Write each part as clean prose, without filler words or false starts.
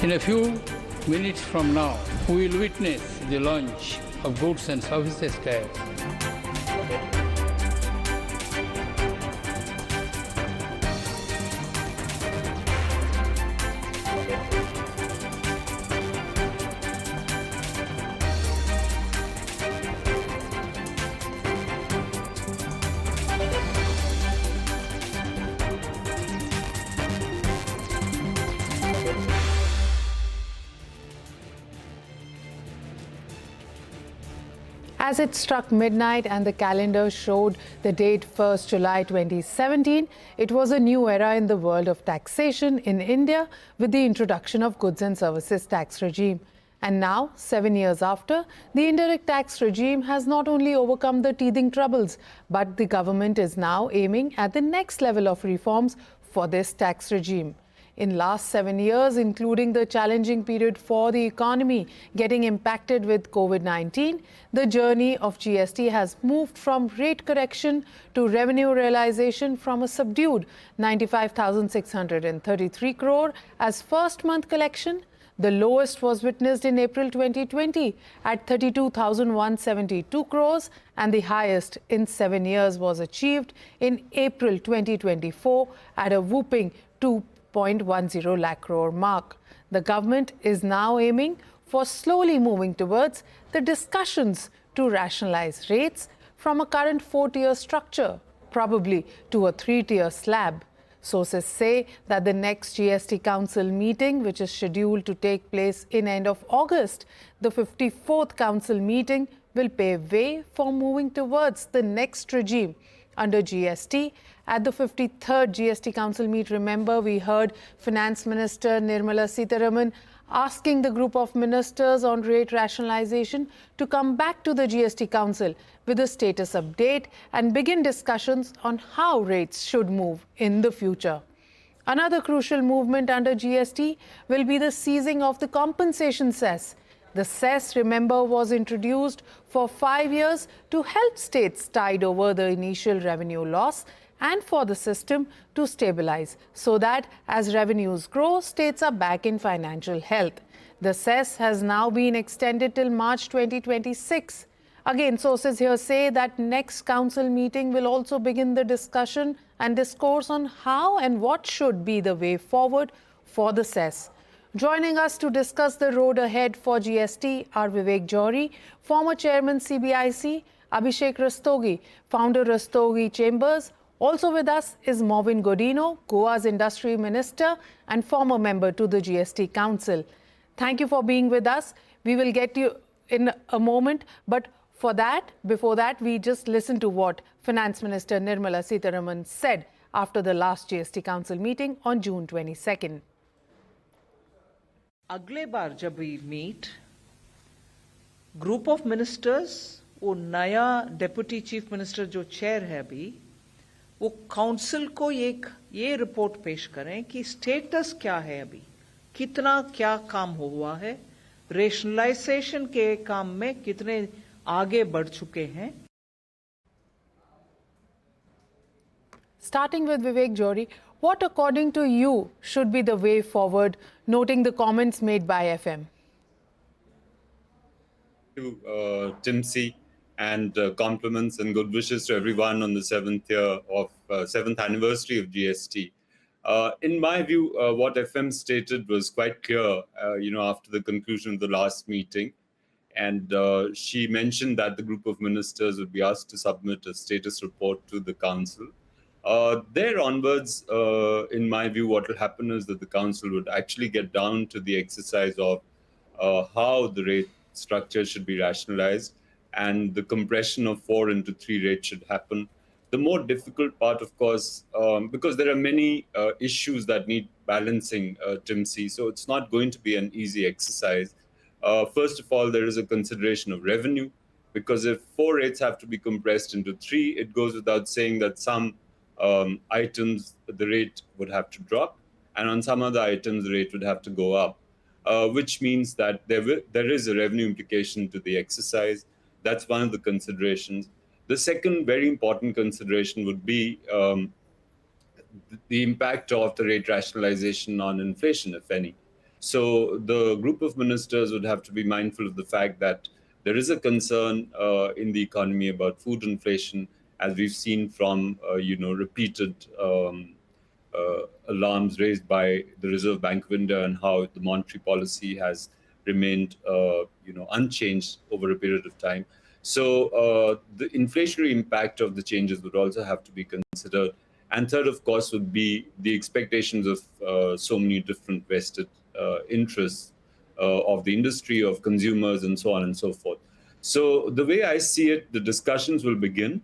In a few minutes from now, we will witness the launch of goods and services tax. As it struck midnight and the calendar showed the date 1st July 2017, it was a new era in the world of taxation in India with the introduction of goods and services tax regime. And now, 7 years after, the indirect tax regime has not only overcome the teething troubles, but the government is now aiming at the next level of reforms for this tax regime. In last 7 years, including the challenging period for the economy getting impacted with COVID-19, the journey of GST has moved from rate correction to revenue realization from a subdued 95,633 crore as first month collection. The lowest was witnessed in April 2020 at 32,172 crores and the highest in 7 years was achieved in April 2024 at a whooping 2.10 lakh crore mark. The government is now aiming for slowly moving towards the discussions to rationalize rates from a current 4-tier structure, probably to a 3-tier slab. Sources say that the next GST Council meeting, which is scheduled to take place in end of August, the 54th Council meeting, will pave way for moving towards the next regime under GST. At the 53rd GST Council meet, remember, we heard Finance Minister Nirmala Sitharaman asking the group of ministers on rate rationalization to come back to the GST Council with a status update and begin discussions on how rates should move in the future. Another crucial movement under GST will be the ceasing of the compensation cess. The cess, remember, was introduced for 5 years to help states tide over the initial revenue loss and for the system to stabilize so that as revenues grow, states are back in financial health. The cess has now been extended till March 2026. Again, sources here say that next council meeting will also begin the discussion and discourse on how and what should be the way forward for the cess. Joining us to discuss the road ahead for GST are Vivek Johri, former chairman CBIC, Abhishek Rastogi, founder Rastogi Chambers. Also with us is Morvin Godino, Goa's industry minister and former member to the GST Council. Thank you for being with us. We will get you in a moment, but before that, we just listen to what Finance Minister Nirmala Sitharaman said after the last GST Council meeting on June 22nd. अगले बार जब we meet group of ministers, वो नया deputy chief minister जो chair है अभी, वो council को ये रिपोर्ट पेश करें कि स्टेटस क्या है अभी, कितना क्या काम हुआ है, रेशनलाइजेशन के काम में कितने आगे बढ़ चुके हैं. Starting with Vivek Johri, what according to you should be the way forward, noting the comments made by FM? Tim C, and compliments and good wishes to everyone on the 7th anniversary of GST. In my view, what FM stated was quite clear, after the conclusion of the last meeting. And she mentioned that the group of ministers would be asked to submit a status report to the council. There onwards, in my view, what will happen is that the council would actually get down to the exercise of how the rate structure should be rationalized and the compression of 4 into 3 rates should happen. The more difficult part, of course, because there are many issues that need balancing, Tim C, so it's not going to be an easy exercise. First of all, there is a consideration of revenue, because if 4 rates have to be compressed into 3, it goes without saying that some items, the rate would have to drop, and on some other items, the rate would have to go up, which means that there is a revenue implication to the exercise. That's one of the considerations. The second very important consideration would be the impact of the rate rationalization on inflation, if any. So the group of ministers would have to be mindful of the fact that there is a concern in the economy about food inflation, as we've seen from repeated alarms raised by the Reserve Bank of India and how the monetary policy has remained unchanged over a period of time. So the inflationary impact of the changes would also have to be considered. And third, of course, would be the expectations of so many different vested interests of the industry, of consumers, and so on and so forth. So the way I see it, the discussions will begin,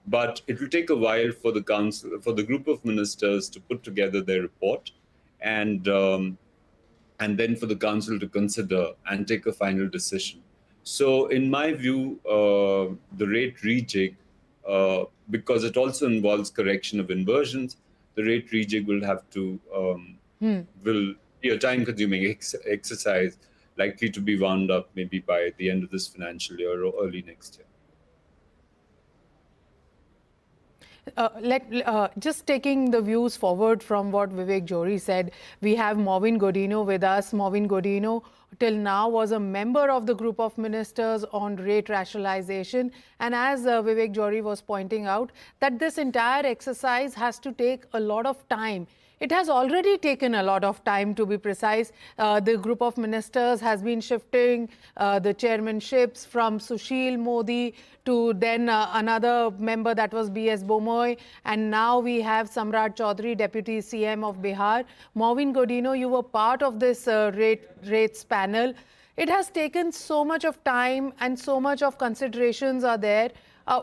but it will take a while for the council, for the group of ministers to put together their report, and then for the council to consider and take a final decision. So, in my view, the rate rejig, because it also involves correction of inversions, the rate rejig will have to will be a time-consuming exercise, likely to be wound up maybe by the end of this financial year or early next year. Just taking the views forward from what Vivek Jory said, we have Maureen Godino with us. Maureen Godino, till now, was a member of the group of ministers on rate rationalization. And as Vivek Jory was pointing out, that this entire exercise has to take a lot of time. It has already taken a lot of time, to be precise. The group of ministers has been shifting the chairmanships from Sushil Modi to then another member, that was B.S. Bomoy. And now we have Samrat Chaudhary, Deputy CM of Bihar. Maureen Godino, you were part of this rates panel. It has taken so much of time and so much of considerations are there.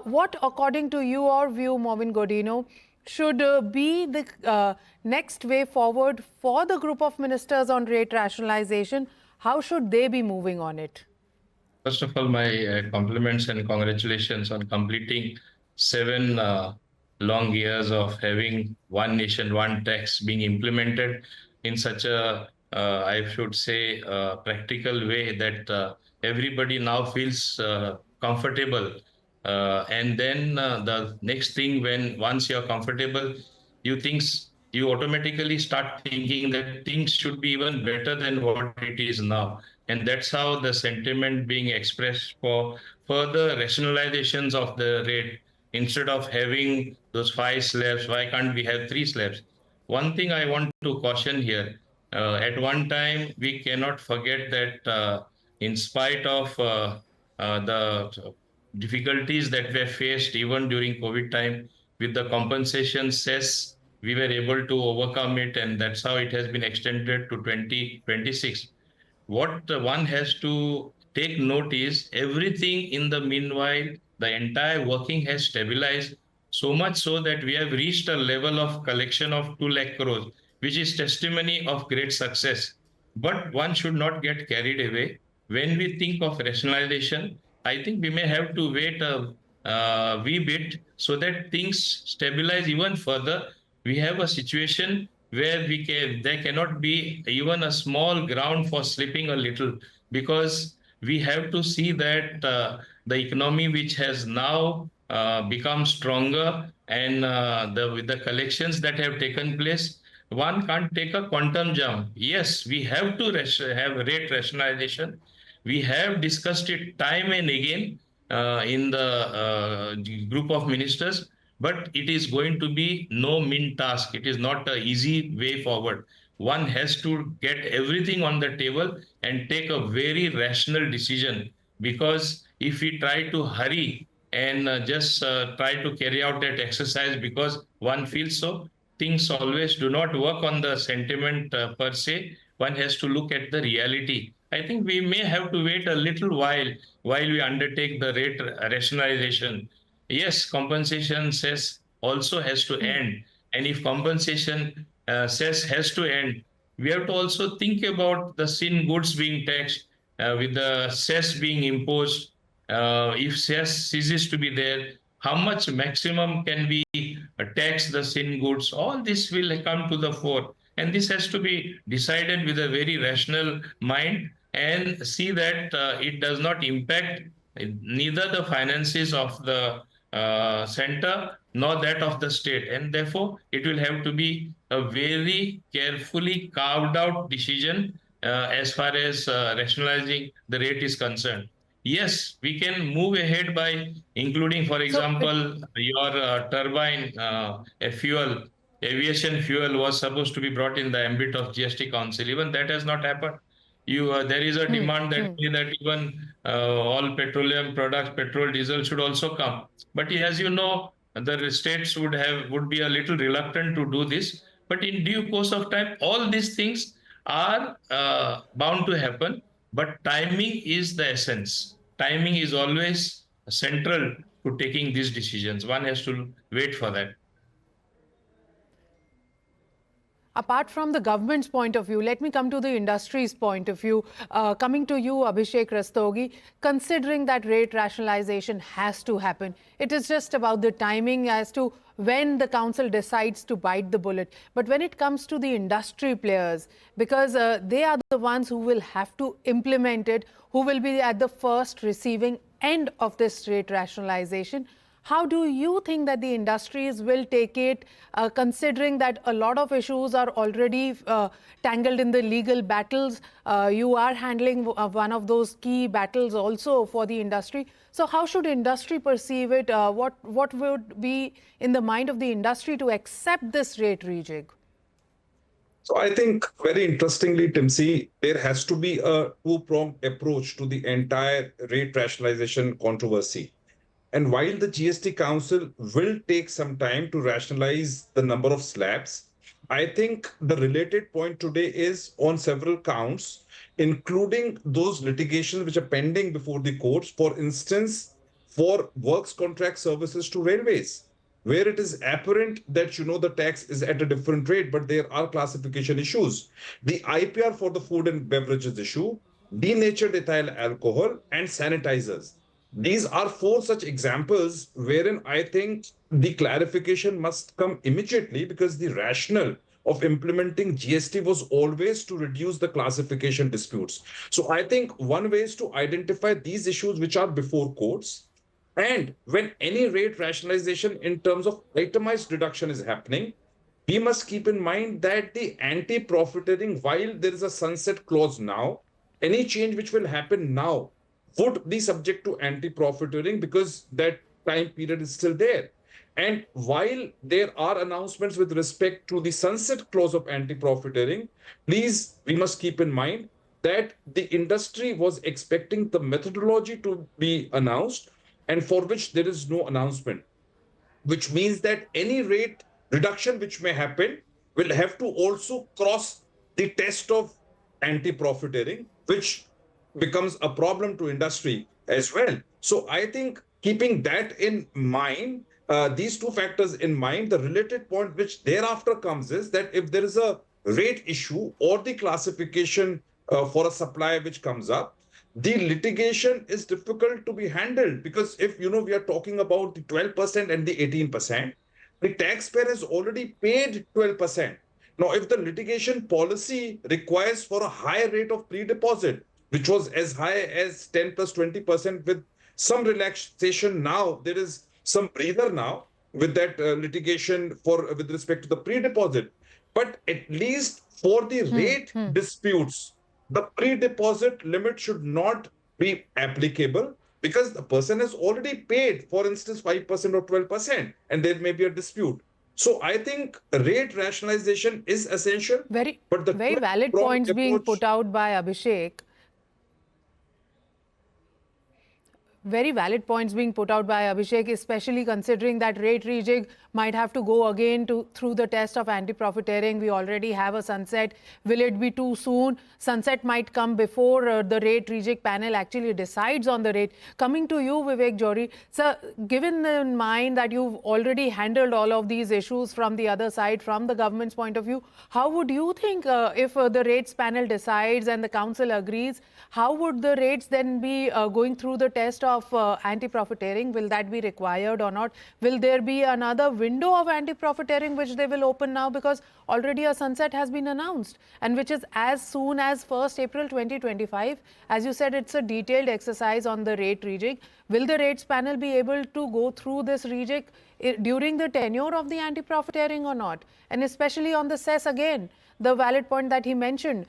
What, according to your view, Maureen Godino, should be the next way forward for the group of ministers on rate rationalization? How should they be moving on it? First of all, my compliments and congratulations on completing 7 long years of having one nation, one tax being implemented in such a, I should say, practical way that everybody now feels comfortable. And then the next thing, once you're comfortable, you automatically start thinking that things should be even better than what it is now. And that's how the sentiment being expressed for further rationalizations of the rate. Instead of having those 5 slabs, why can't we have 3 slabs? One thing I want to caution here, at one time, we cannot forget that in spite of the difficulties that were faced even during COVID time, with the compensation cess, we were able to overcome it, and that's how it has been extended to 2026. What one has to take note is everything in the meanwhile, the entire working has stabilized, so much so that we have reached a level of collection of 2 lakh crores, which is testimony of great success. But one should not get carried away. When we think of rationalization, I think we may have to wait a wee bit so that things stabilize even further. We have a situation where there cannot be even a small ground for slipping a little, because we have to see that the economy, which has now become stronger, and with the collections that have taken place, one can't take a quantum jump. Yes, we have to have rate rationalization. We have discussed it time and again in the group of ministers, but it is going to be no mean task. It is not an easy way forward. One has to get everything on the table and take a very rational decision, because if we try to hurry and just try to carry out that exercise because one feels so, things always do not work on the sentiment per se. One has to look at the reality. I think we may have to wait a little while we undertake the rate rationalization. Yes, compensation cess also has to end. And if compensation cess has to end, we have to also think about the sin goods being taxed with the cess being imposed. If cess ceases to be there, how much maximum can we tax the sin goods? All this will come to the fore. And this has to be decided with a very rational mind and see that it does not impact neither the finances of the center nor that of the state, and therefore it will have to be a very carefully carved out decision as far as rationalizing the rate is concerned. Yes, we can move ahead by including, for So, example, your turbine fuel, aviation fuel was supposed to be brought in the ambit of GST Council. Even that has not happened. There is a demand that even all petroleum products, petrol, diesel should also come. But as you know, the states would be a little reluctant to do this. But in due course of time, all these things are bound to happen, but timing is the essence. Timing is always central to taking these decisions. One has to wait for that. apart from the government's point of view, let me come to the industry's point of view. Coming to you, Abhishek Rastogi, considering that rate rationalization has to happen, it is just about the timing as to when the council decides to bite the bullet. But when it comes to the industry players, because they are the ones who will have to implement it, who will be at the first receiving end of this rate rationalization, how do you think that the industries will take it, considering that a lot of issues are already tangled in the legal battles? You are handling one of those key battles also for the industry. So how should industry perceive it? What would be in the mind of the industry to accept this rate rejig? So I think very interestingly, Timsi, there has to be a two-pronged approach to the entire rate rationalization controversy. And while the GST Council will take some time to rationalize the number of slabs, I think the related point today is on several counts, including those litigations which are pending before the courts, for instance, for works contract services to railways, where it is apparent that the tax is at a different rate, but there are classification issues. The IPR for the food and beverages issue, denatured ethyl alcohol, and sanitizers. These are four such examples wherein I think the clarification must come immediately, because the rationale of implementing GST was always to reduce the classification disputes. So I think one way is to identify these issues which are before courts. And when any rate rationalization in terms of itemized reduction is happening, we must keep in mind that the anti-profiteering, while there is a sunset clause now, any change which will happen now would be subject to anti-profiteering, because that time period is still there. And while there are announcements with respect to the sunset clause of anti-profiteering, please, we must keep in mind that the industry was expecting the methodology to be announced, and for which there is no announcement, which means that any rate reduction which may happen will have to also cross the test of anti-profiteering, which becomes a problem to industry as well. So I think keeping that in mind, these two factors in mind, the related point which thereafter comes is that if there is a rate issue or the classification for a supply which comes up, the litigation is difficult to be handled, because if we are talking about the 12% and the 18%, the taxpayer has already paid 12%. Now, if the litigation policy requires for a higher rate of pre-deposit, which was as high as 10 plus 20% with some relaxation, now there is some breather now with that litigation with respect to the pre-deposit. But at least for the rate disputes, the pre-deposit limit should not be applicable, because the person has already paid, for instance, 5% or 12%, and there may be a dispute. So I think rate rationalization is essential. Very but very valid points being put out by Abhishek. Very valid points being put out by Abhishek, especially considering that rate rejig might have to go again through the test of anti-profiteering. We already have a sunset. Will it be too soon? Sunset might come before the rate rejig panel actually decides on the rate. Coming to you, Vivek Johri, sir, given in mind that you've already handled all of these issues from the other side, from the government's point of view, how would you think if the rates panel decides and the council agrees, how would the rates then be going through the test of anti-profiteering? Will that be required or not? Will there be another window of anti-profiteering which they will open now, because already a sunset has been announced, and which is as soon as 1st April 2025. As you said, it's a detailed exercise on the rate rejig. Will the rates panel be able to go through this rejig during the tenure of the anti-profiteering or not? And especially on the cess again, the valid point that he mentioned,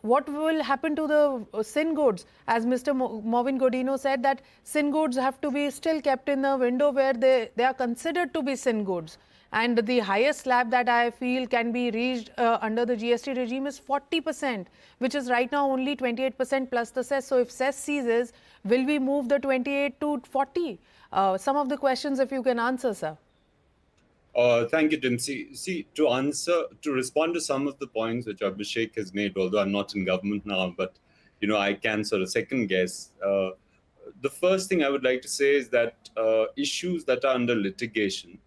what will happen to the sin goods? As Mr. Movin Godino said, that sin goods have to be still kept in the window where they are considered to be sin goods. And the highest slab that I feel can be reached under the GST regime is 40%, which is right now only 28% plus the cess. So if cess ceases, will we move the 28 to 40? Some of the questions, if you can answer, sir. Thank you, Tim. See, to respond to some of the points which Abhishek has made, although I'm not in government now, but I can sort of second guess. The first thing I would like to say is that issues that are under litigation,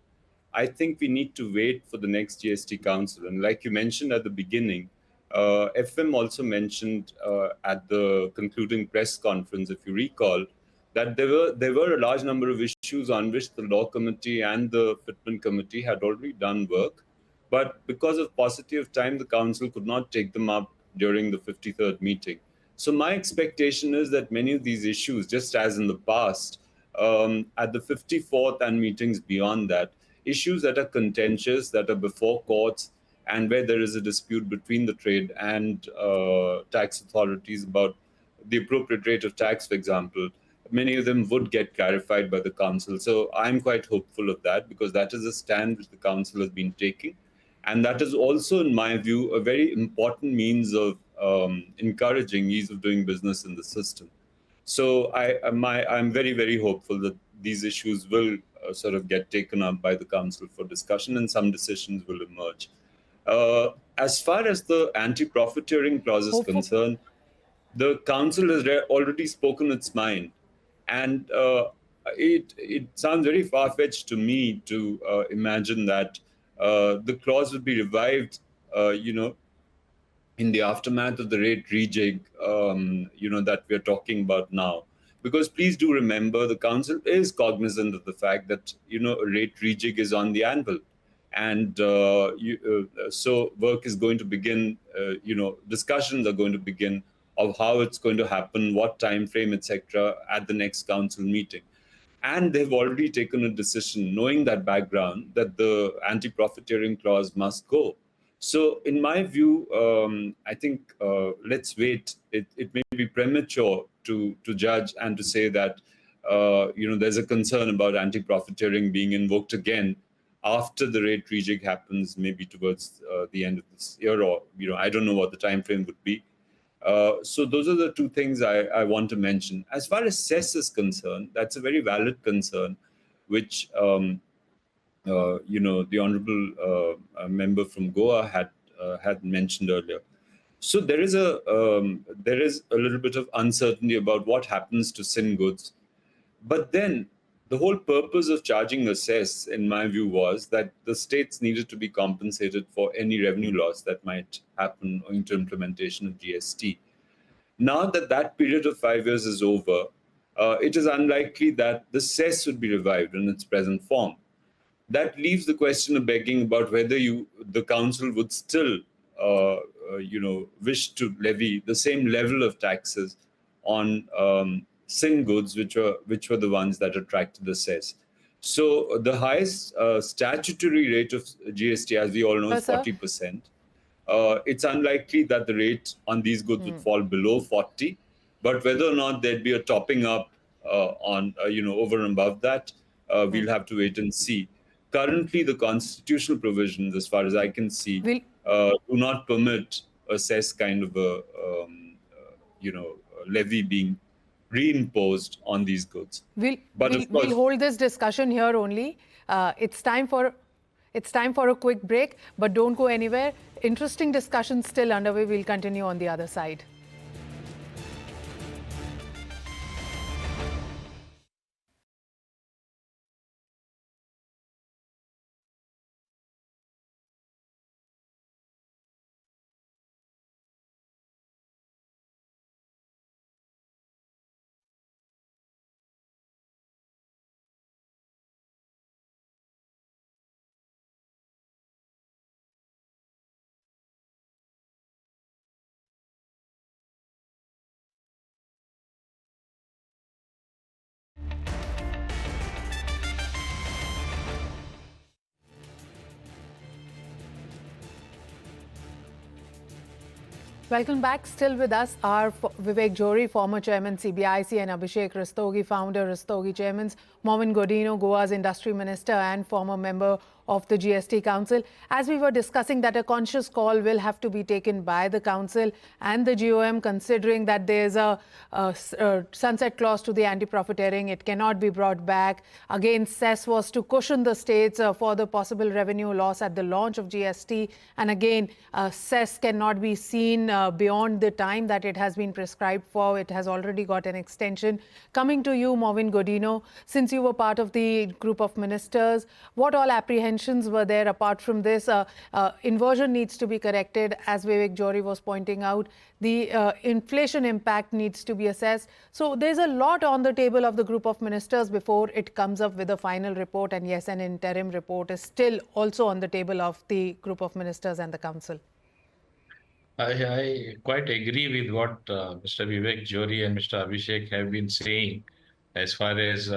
I think we need to wait for the next GST Council. And like you mentioned at the beginning, FM also mentioned at the concluding press conference, if you recall, that there were a large number of issues on which the Law Committee and the Fitment Committee had already done work. But because of paucity of time, the Council could not take them up during the 53rd meeting. So my expectation is that many of these issues, just as in the past, at the 54th and meetings beyond that, issues that are contentious, that are before courts, and where there is a dispute between the trade and tax authorities about the appropriate rate of tax, for example, many of them would get clarified by the council. So I'm quite hopeful of that, because that is a stand which the council has been taking. And that is also, in my view, a very important means of encouraging ease of doing business in the system. So I'm very, very hopeful that these issues will sort of get taken up by the council for discussion, and some decisions will emerge. As far as the anti-profiteering clause is concerned, the council has already spoken its mind, and it sounds very far-fetched to me to imagine that the clause would be revived, in the aftermath of the rate rejig, that we're talking about now. Because please do remember, the council is cognizant of the fact that, a rate rejig is on the anvil. And so work is going to begin, discussions are going to begin of how it's going to happen, what time frame, etc., at the next council meeting. And they've already taken a decision, knowing that background, that the anti-profiteering clause must go. So in my view, I think let's wait. It may be premature to judge and to say that there's a concern about anti-profiteering being invoked again after the rate rejig happens, maybe towards the end of this year, or I don't know what the time frame would be. So those are the two things I want to mention. As far as cess is concerned, that's a very valid concern, which the honourable member from Goa had mentioned earlier. So there is a little bit of uncertainty about what happens to sin goods, but then the whole purpose of charging a cess, in my view, was that the states needed to be compensated for any revenue loss that might happen owing to implementation of GST. Now that that period of 5 years is over, it is unlikely that the cess would be revived in its present form. That leaves the question of begging about whether the council would still, wish to levy the same level of taxes on sin goods, which were the ones that attracted the cess. So the highest statutory rate of GST, as we all know, is 40%. It's unlikely that the rate on these goods would fall below 40, but whether or not there'd be a topping up on, over and above that, we'll have to wait and see. Currently, the constitutional provisions, as far as I can see, do not permit a cess kind of a, levy being reimposed on these goods. We'll hold this discussion here only. It's time for a quick break, but don't go anywhere. Interesting discussion still underway. We'll continue on the other side. Welcome back. Still with us are Vivek Jory, former chairman CBIC, and Abhishek Rastogi, founder Rastogi Chairmans, Momin Godino, Goa's industry minister and former member of the GST Council. As we were discussing that a conscious call will have to be taken by the Council and the GOM, considering that there's a sunset clause to the anti-profiteering. It cannot be brought back. Again, cess was to cushion the states for the possible revenue loss at the launch of GST. And again, cess cannot be seen beyond the time that it has been prescribed for. It has already got an extension. Coming to you, Momin Godino, since you were part of the group of ministers, what all apprehensions were there apart from this? Inversion needs to be corrected, as Vivek Jory was pointing out. The inflation impact needs to be assessed. So there's a lot on the table of the group of ministers before it comes up with a final report. And yes, an interim report is still also on the table of the group of ministers and the council. I quite agree with what Mr. Vivek Jory and Mr. Abhishek have been saying as far as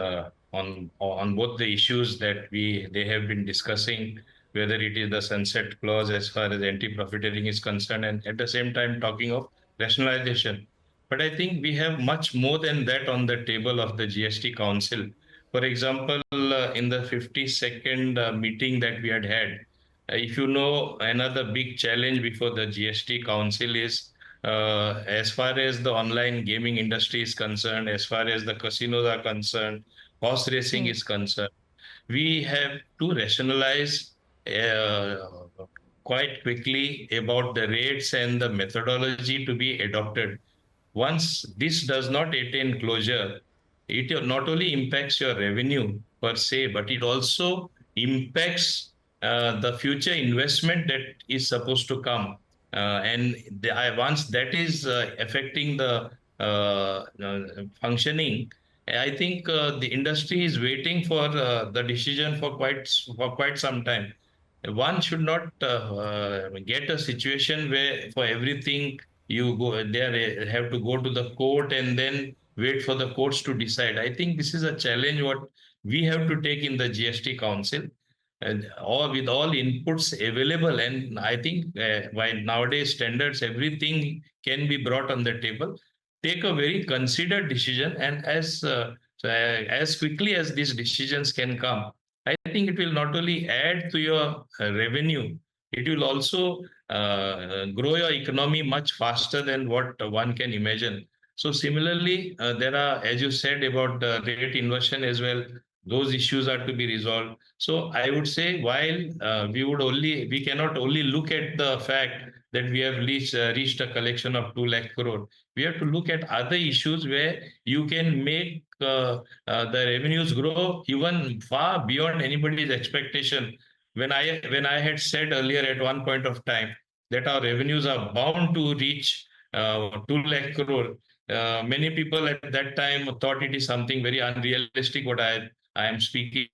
on both the issues that they have been discussing, whether it is the sunset clause as far as anti-profiteering is concerned, and at the same time talking of rationalization. But I think we have much more than that on the table of the GST Council. For example, in the 52nd meeting that we had, if you know, another big challenge before the GST Council is as far as the online gaming industry is concerned, as far as the casinos are concerned, horse racing is concerned, we have to rationalize uh, quite quickly about the rates and the methodology to be adopted. Once this does not attain closure, it not only impacts your revenue per se, but it also impacts the future investment that is supposed to come. Once that is affecting the functioning, I think the industry is waiting for the decision for quite some time. One should not get a situation where for everything you go there have to go to the court and then wait for the courts to decide. I think this is a challenge what we have to take in the GST Council, and all with all inputs available. And I think while nowadays standards, everything can be brought on the table. Take a very considered decision, and as quickly as these decisions can come, I think it will not only add to your revenue, it will also grow your economy much faster than what one can imagine. So similarly, there are, as you said, about the rate inversion as well. Those issues are to be resolved. So I would say, while we cannot only look at the fact that we have reached a collection of 2 lakh crore. We have to look at other issues where you can make the revenues grow even far beyond anybody's expectation. When I had said earlier at one point of time that our revenues are bound to reach 2 lakh crore, many people at that time thought it is something very unrealistic what I am speaking.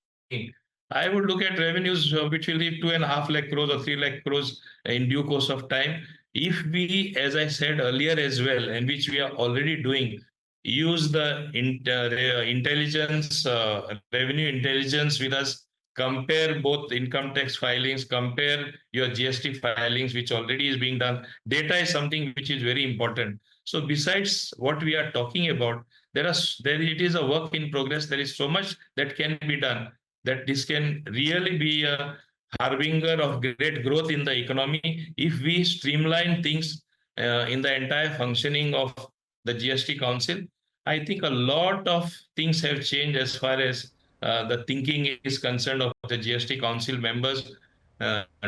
I would look at revenues which will reach 2.5 lakh crores or 3 lakh crores in due course of time. If we, as I said earlier as well, and which we are already doing, use the intelligence, revenue intelligence with us, compare both income tax filings, compare your GST filings, which already is being done. Data is something which is very important. So besides what we are talking about, it is a work in progress. There is so much that can be done, that this can really be a harbinger of great growth in the economy if we streamline things in the entire functioning of the GST Council. I think a lot of things have changed as far as the thinking is concerned of the GST Council members.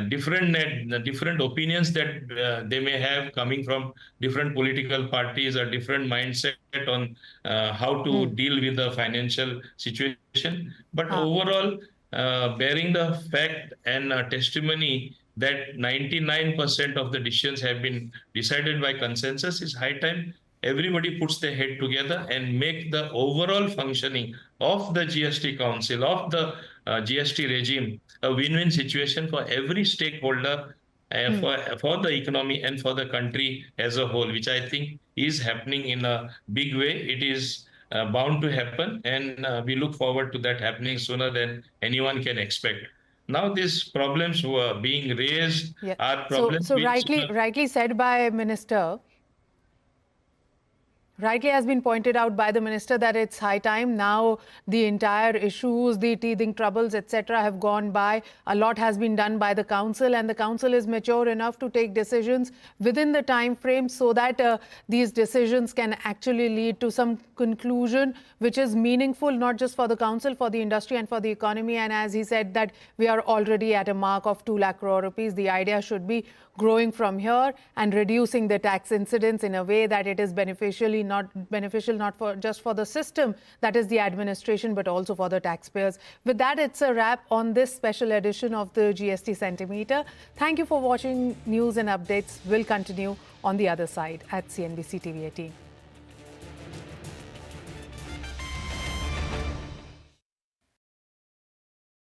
Different opinions that they may have coming from different political parties, or different mindset on how to deal with the financial situation. But overall, bearing the fact and testimony that 99% of the decisions have been decided by consensus, is high time everybody puts their head together and make the overall functioning of the GST Council, of the GST regime, a win-win situation for every stakeholder, for the economy and for the country as a whole, which I think is happening in a big way. It is bound to happen, and we look forward to that happening sooner than anyone can expect. Now these problems were being raised Yeah. are So, problems so which rightly said by Minister. Rightly has been pointed out by the minister that it's high time now. The entire issues, the teething troubles, etc., have gone by. A lot has been done by the council, and the council is mature enough to take decisions within the time frame so that these decisions can actually lead to some conclusion which is meaningful, not just for the council, for the industry and for the economy. And as he said that we are already at a mark of 2 lakh crore rupees, the idea should be growing from here and reducing the tax incidence in a way that it is beneficial not for just for the system, that is the administration, but also for the taxpayers. With that, it's a wrap on this special edition of the GST Centimeter. Thank you for watching. News and updates will continue on the other side at CNBC TV 18.